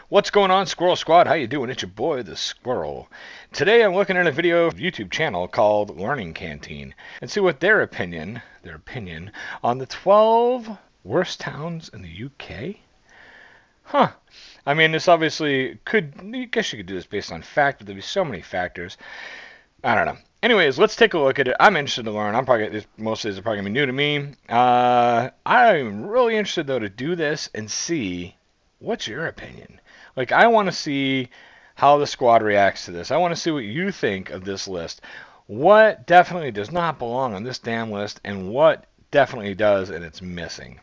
What's going on, Squirrel Squad? How you doing? It's your boy, the Squirrel. Today I'm looking at a video YouTube channel called Learning Canteen and see what their opinion on the 12 worst towns in the UK. I mean, this obviously I guess you could do this based on fact, but there'd be so many factors. I don't know. Anyways, let's take a look at it. I'm interested to learn. Most of these are probably going to be new to me. I'm really interested, though, to do this and see what's your opinion. Like, I want to see how the squad reacts to this. I want to see what you think of this list. What definitely does not belong on this damn list, and what definitely does, and it's missing.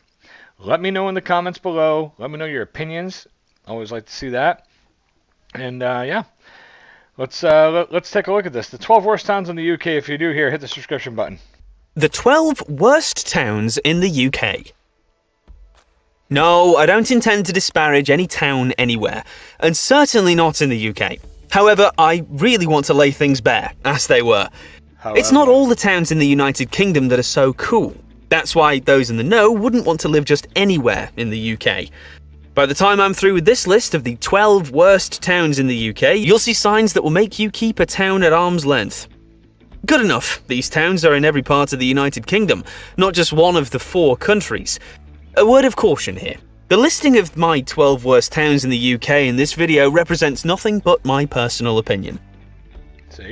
Let me know in the comments below. Let me know your opinions. I always like to see that. And, yeah. Let's take a look at this. The 12 worst towns in the UK. If you're new here, hit the subscription button. The 12 worst towns in the UK. No, I don't intend to disparage any town anywhere, and certainly not in the UK. However, I really want to lay things bare, as they were. It's not all the towns in the United Kingdom that are so cool. That's why those in the know wouldn't want to live just anywhere in the UK. By the time I'm through with this list of the 12 worst towns in the UK, you'll see signs that will make you keep a town at arm's length. Good enough, these towns are in every part of the United Kingdom, not just one of the 4 countries. A word of caution here. The listing of my 12 worst towns in the UK in this video represents nothing but my personal opinion.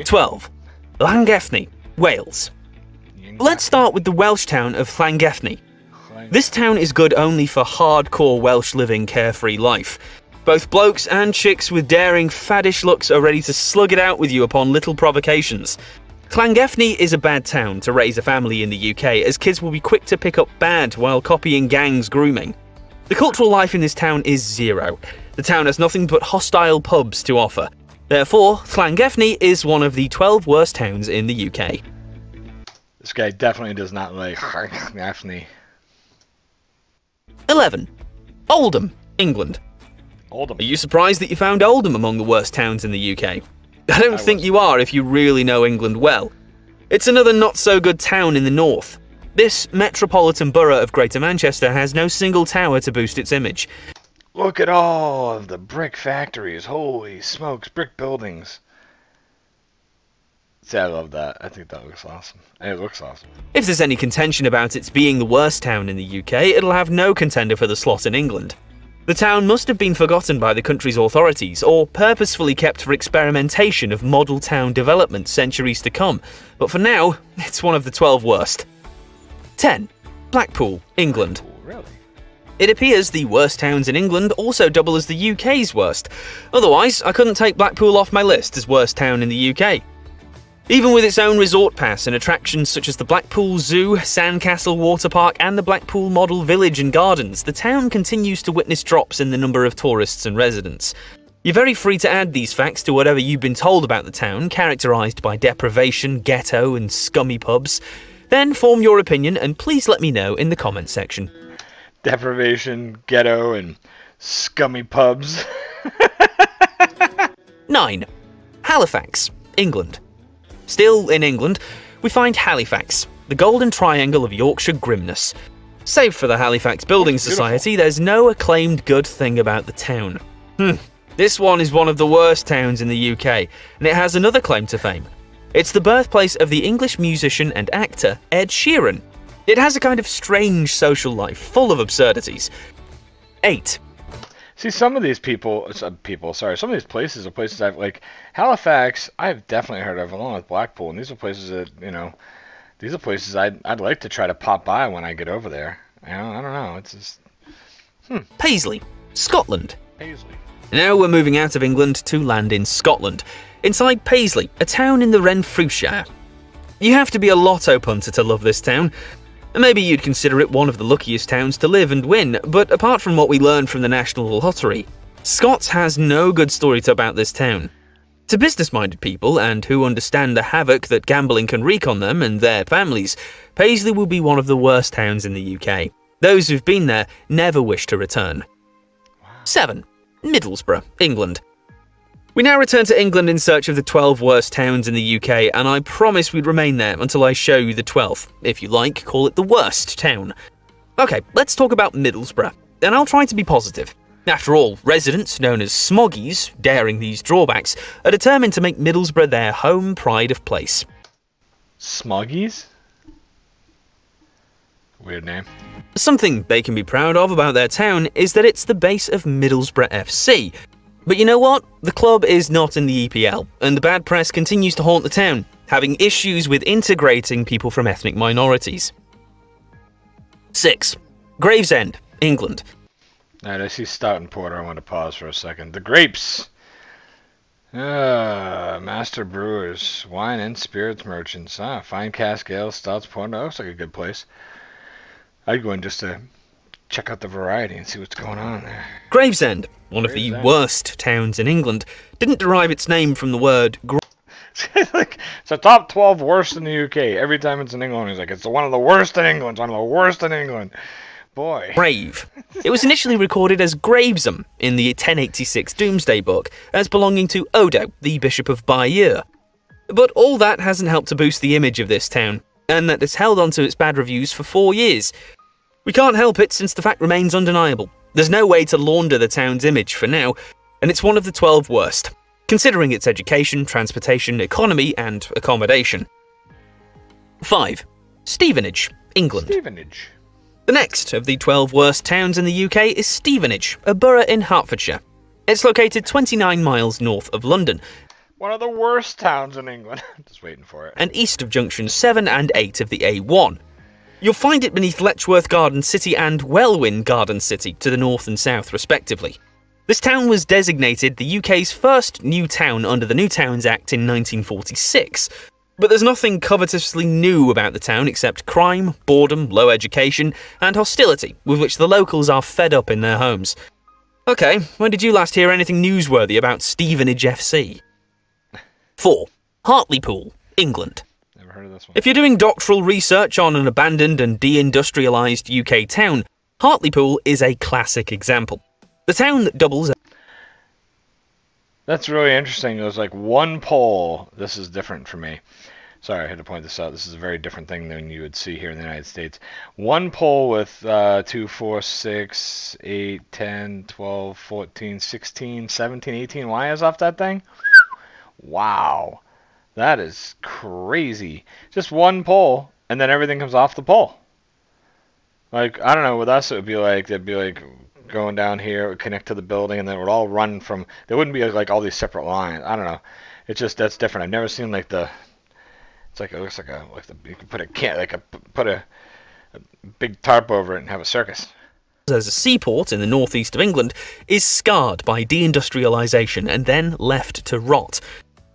12. Llangefni, Wales. Let's start with the Welsh town of Llangefni. This town is good only for hardcore Welsh living carefree life. Both blokes and chicks with daring, faddish looks are ready to slug it out with you upon little provocations. Llangefni is a bad town to raise a family in the UK, as kids will be quick to pick up bad while copying gangs grooming. The cultural life in this town is zero. The town has nothing but hostile pubs to offer. Therefore, Llangefni is one of the 12 worst towns in the UK. This guy definitely does not like Llangefni. 11. Oldham, England. Oldham. Are you surprised that you found Oldham among the worst towns in the UK? I don't think you are if you really know England well. It's another not-so-good town in the north. This metropolitan borough of Greater Manchester has no single tower to boost its image. Look at all of the brick factories. Holy smokes, brick buildings. See, I love that. I think that looks awesome. It looks awesome. If there's any contention about its being the worst town in the UK, it'll have no contender for the slot in England. The town must have been forgotten by the country's authorities, or purposefully kept for experimentation of model town development centuries to come, but for now, it's one of the 12 worst. 10. Blackpool, England. Really? It appears the worst towns in England also double as the UK's worst. Otherwise, I couldn't take Blackpool off my list as worst town in the UK. Even with its own resort pass and attractions such as the Blackpool Zoo, Sandcastle Water Park and the Blackpool Model Village and Gardens, the town continues to witness drops in the number of tourists and residents. You're very free to add these facts to whatever you've been told about the town, characterised by deprivation, ghetto and scummy pubs. Then form your opinion and please let me know in the comments section. Deprivation, ghetto and scummy pubs. 9. Halifax, England. Still in England, we find Halifax, the golden triangle of Yorkshire grimness. Save for the Halifax Building Society, there's no acclaimed good thing about the town. This one is one of the worst towns in the UK, and it has another claim to fame. It's the birthplace of the English musician and actor Ed Sheeran. It has a kind of strange social life, full of absurdities. 8. See, some of these some of these places are places I've, like, Halifax, I've definitely heard of, along with Blackpool, and these are places that, these are places I'd like to try to pop by when I get over there. I don't know, it's just, Paisley, Scotland. Paisley. Now we're moving out of England to land in Scotland. Inside Paisley, a town in the Renfrewshire. You have to be a lotto punter to love this town. Maybe you'd consider it one of the luckiest towns to live and win, but apart from what we learned from the National Lottery, Scots has no good story about this town. To business-minded people, and who understand the havoc that gambling can wreak on them and their families, Paisley will be one of the worst towns in the UK. Those who've been there never wish to return. 7. Middlesbrough, England. We now return to England in search of the 12 worst towns in the UK, and I promise we'd remain there until I show you the 12th. If you like, call it the worst town. Okay, let's talk about Middlesbrough, and I'll try to be positive. After all, residents, known as smoggies, daring these drawbacks, are determined to make Middlesbrough their home pride of place. Smoggies? Weird name. Something they can be proud of about their town is that it's the base of Middlesbrough FC. But you know what? The club is not in the EPL, and the bad press continues to haunt the town, having issues with integrating people from ethnic minorities. 6. Gravesend, England. Alright, I see Stout and Porter. I want to pause for a second. The grapes! Master Brewers, Wine and Spirits Merchants. Fine cask ales, stouts, porter. That looks like a good place. I'd go in just to check out the variety and see what's going on there. Gravesend, one of the worst towns in England, didn't derive its name from the word like, it's the top 12 worst in the UK. Every time it's in England, he's like, it's one of the worst in England. It's one of the worst in England. Boy. Grave. It was initially recorded as Gravesham in the 1086 Domesday Book as belonging to Odo, the Bishop of Bayeux. But all that hasn't helped to boost the image of this town, and that has held onto its bad reviews for 4 years. We can't help it since the fact remains undeniable. There's no way to launder the town's image for now, and it's one of the 12 worst, considering its education, transportation, economy, and accommodation. 5. Stevenage, England. Stevenage. The next of the 12 worst towns in the UK is Stevenage, a borough in Hertfordshire. It's located 29 miles north of London. One of the worst towns in England. Just waiting for it. And east of junctions 7 and 8 of the A1. You'll find it beneath Letchworth Garden City and Welwyn Garden City to the north and south respectively. This town was designated the UK's first new town under the New Towns Act in 1946. But there's nothing covetously new about the town except crime, boredom, low education, and hostility with which the locals are fed up in their homes. Okay, when did you last hear anything newsworthy about Stevenage FC? 4. Hartlepool, England. Never heard of this one. If you're doing doctoral research on an abandoned and deindustrialised UK town, Hartlepool is a classic example. The town that doubles... That's really interesting. It was like one poll. This is different for me. Sorry, I had to point this out. This is a very different thing than you would see here in the United States. One poll with 2, 4, 6, 8, 10, 12, 14, 16, 17, 18 wires off that thing? Wow. That is crazy. Just one poll, and then everything comes off the pole. Like, I don't know, with us it would be like, they'd be like going down here, it would connect to the building, and then it would all run from, there wouldn't be like all these separate lines. I don't know. It's just, that's different. I've never seen like the, it's like, it looks like a, like the, you could put a can, like a, put a big tarp over it and have a circus. As a seaport in the northeast of England, is scarred by deindustrialisation and then left to rot.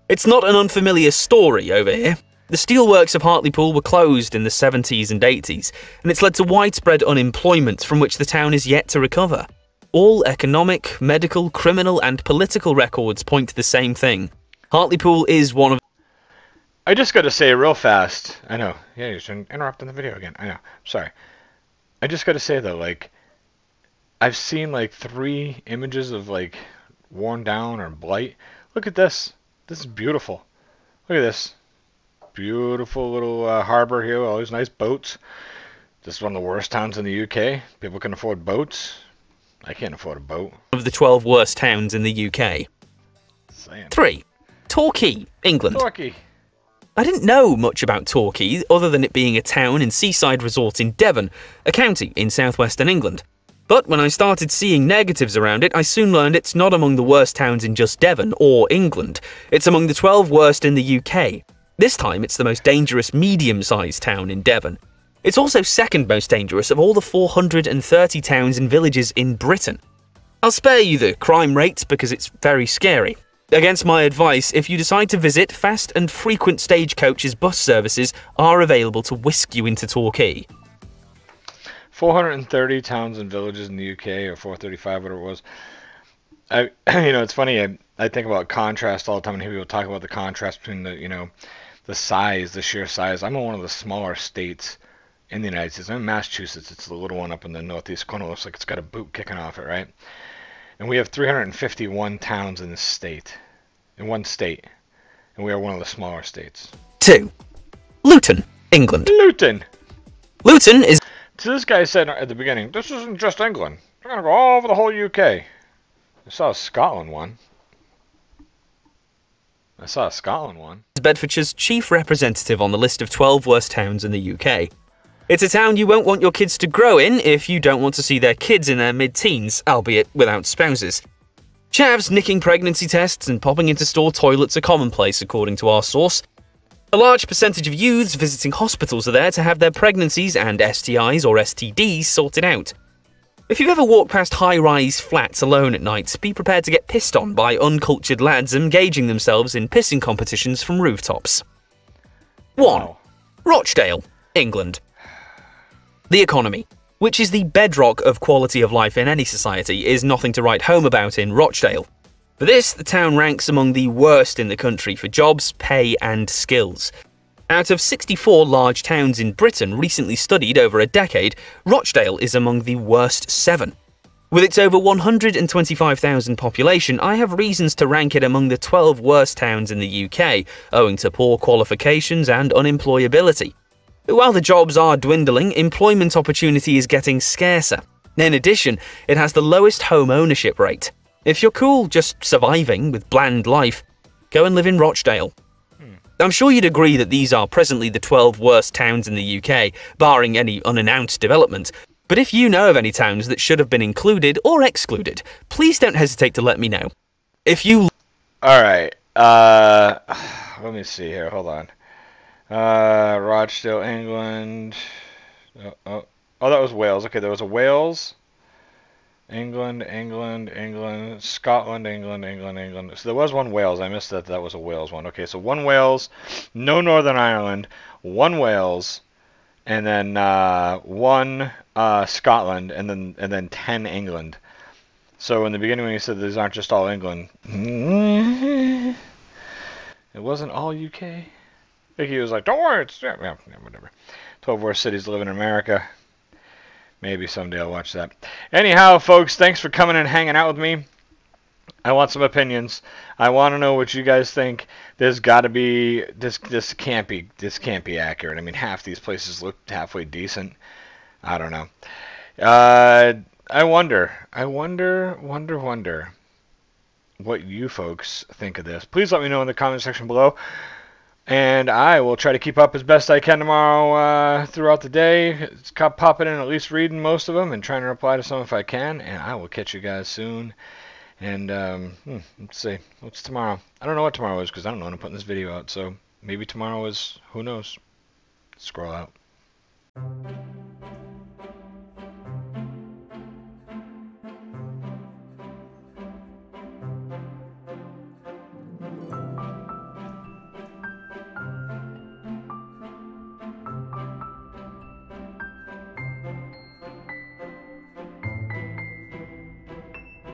It's not an unfamiliar story over here. The steelworks of Hartlepool were closed in the 70s and 80s, and it's led to widespread unemployment from which the town is yet to recover. All economic, medical, criminal and political records point to the same thing. Hartlepool is one of... I just got to say real fast, I know, yeah, you're interrupting the video again, I know, sorry. I just got to say though, like, I've seen like 3 images of like worn down or blight. Look at this. This is beautiful. Look at this. Beautiful little harbor here with all these nice boats. This is one of the worst towns in the UK. People can afford boats. I can't afford a boat. Of the 12 worst towns in the UK. 3. Torquay, England. Torquay. I didn't know much about Torquay other than it being a town and seaside resort in Devon, a county in southwestern England. But when I started seeing negatives around it, I soon learned it's not among the worst towns in just Devon or England. It's among the 12 worst in the UK. This time it's the most dangerous medium-sized town in Devon. It's also second most dangerous of all the 430 towns and villages in Britain. I'll spare you the crime rate because it's very scary. Against my advice, if you decide to visit, fast and frequent stagecoaches bus services are available to whisk you into Torquay. 430 towns and villages in the UK, or 435, whatever it was. You know, it's funny, I think about contrast all the time, and people talk about the contrast between the, you know, the size, the sheer size. I'm in one of the smaller states in the United States. I'm in Massachusetts. It's the little one up in the northeast corner. It looks like it's got a boot kicking off it, right? And we have 351 towns in this state, in one state. And we are one of the smaller states. 2. Luton, England. Luton! Luton is... So this guy said at the beginning, this isn't just England. They're going to go all over the whole UK. I saw a Scotland one. I saw a Scotland one. Bedfordshire's chief representative on the list of 12 worst towns in the UK. It's a town you won't want your kids to grow in if you don't want to see their kids in their mid-teens, albeit without spouses. Chavs nicking pregnancy tests and popping into store toilets are commonplace, according to our source. A large percentage of youths visiting hospitals are there to have their pregnancies and STIs or STDs sorted out. If you've ever walked past high-rise flats alone at night, be prepared to get pissed on by uncultured lads engaging themselves in pissing competitions from rooftops. 1. Wow. Rochdale, England. The economy, which is the bedrock of quality of life in any society, is nothing to write home about in Rochdale. For this, the town ranks among the worst in the country for jobs, pay and skills. Out of 64 large towns in Britain recently studied over a decade, Rochdale is among the worst 7. With its over 125,000 population, I have reasons to rank it among the 12 worst towns in the UK, owing to poor qualifications and unemployability. While the jobs are dwindling, employment opportunity is getting scarcer. In addition, it has the lowest home ownership rate. If you're cool just surviving with bland life, go and live in Rochdale. I'm sure you'd agree that these are presently the 12 worst towns in the UK, barring any unannounced development. But if you know of any towns that should have been included or excluded, please don't hesitate to let me know. If you... Alright, let me see here, hold on. Rochdale, England. Oh, that was Wales. Okay, there was a Wales, England, Scotland, England. So there was one Wales. I missed that was a Wales one. Okay, so one Wales, no Northern Ireland, one Wales, and then one Scotland, and then 10 England. So in the beginning when you said these aren't just all England, it wasn't all UK. I think he was like, don't worry, it's whatever. 12 worst cities to live in America. Maybe someday I'll watch that. Anyhow, folks, thanks for coming and hanging out with me. I want some opinions. I want to know what you guys think. There's got to be this can't be accurate. I mean, half these places look halfway decent. I don't know. I wonder what you folks think of this. Please let me know in the comment section below. And I will try to keep up as best I can tomorrow throughout the day. It's popping in, at least reading most of them and trying to reply to some if I can. And I will catch you guys soon. And let's see. What's tomorrow? I don't know what tomorrow is because I don't know when I'm putting this video out. So maybe tomorrow is, who knows? Squirrel out.